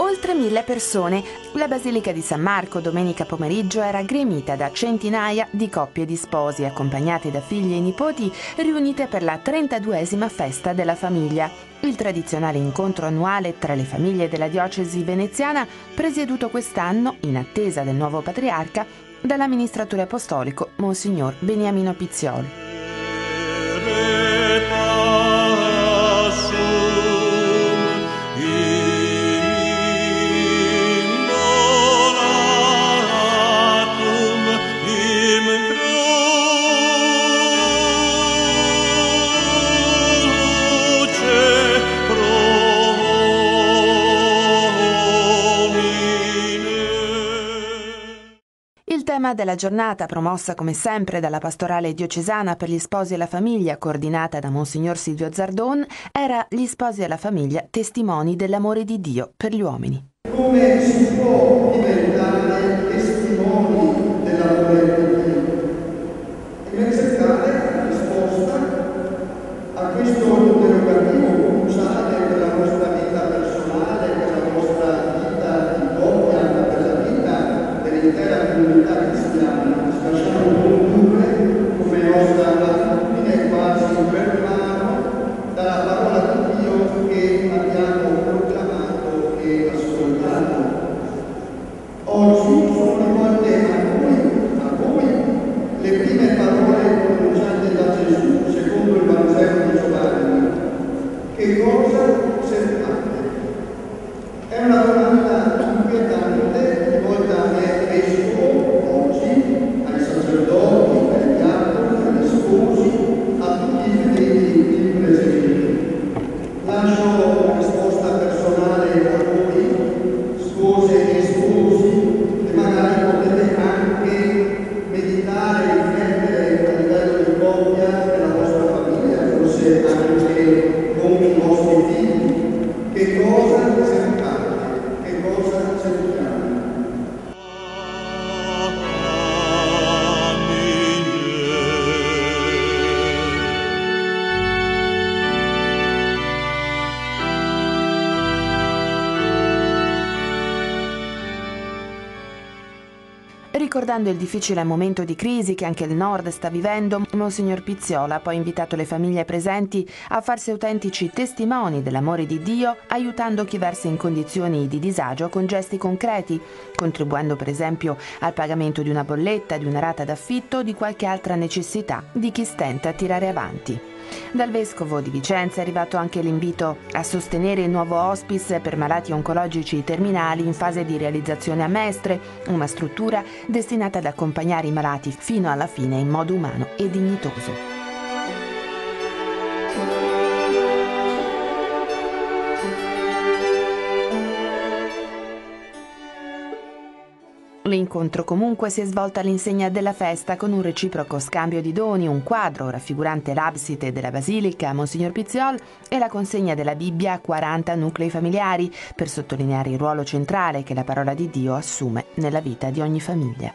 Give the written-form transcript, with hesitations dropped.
oltre 1000 persone. La Basilica di San Marco domenica pomeriggio era gremita da centinaia di coppie di sposi, accompagnate da figli e nipoti, riunite per la 32esima festa della famiglia. Il tradizionale incontro annuale tra le famiglie della diocesi veneziana, presieduto quest'anno, in attesa del nuovo patriarca, dall'amministratore apostolico Monsignor Beniamino Pizziol. Il tema della giornata, promossa come sempre dalla Pastorale Diocesana per gli sposi e la famiglia, coordinata da Monsignor Silvio Zardon, era Gli sposi e la famiglia, testimoni dell'amore di Dio per gli uomini. Come si può diventare testimoni dell'amore di Dio? E nel cercare la risposta a questo interrogativo cruciale per la nostra vita personale, per la nostra vita di coppia, per la vita dell'intera comunità cristiana. Ci lasciamo condurre come nostra attitudine quasi per mano dalla parola di Dio che abbiamo proclamato e ascoltato. Oggi sono rivolte a voi le prime parole pronunciate da Gesù secondo il Vangelo di Giovanni. Che cosa cercate? È una domanda inquietante rivolta a me vescovo oggi, ai sacerdoti, ai diaconi, agli sposi, a tutti i fedeli qui presenti. Lascio una risposta personale a voi, spose e sposi, e magari potete anche meditare, riflettere a livello di coppia nella vostra famiglia, forse anche con i vostri figli. Che cosa cercate? Che cosa cerchiamo? Ricordando il difficile momento di crisi che anche il Nord sta vivendo, Monsignor Pizziola ha poi invitato le famiglie presenti a farsi autentici testimoni dell'amore di Dio, aiutando chi versa in condizioni di disagio con gesti concreti, contribuendo per esempio al pagamento di una bolletta, di una rata d'affitto o di qualche altra necessità di chi stenta a tirare avanti. Dal Vescovo di Vicenza è arrivato anche l'invito a sostenere il nuovo hospice per malati oncologici terminali in fase di realizzazione a Mestre, una struttura destinata ad accompagnare i malati fino alla fine in modo umano e dignitoso. L'incontro comunque si è svolto all'insegna della festa con un reciproco scambio di doni, un quadro raffigurante l'abside della Basilica Monsignor Pizziol e la consegna della Bibbia a 40 nuclei familiari per sottolineare il ruolo centrale che la parola di Dio assume nella vita di ogni famiglia.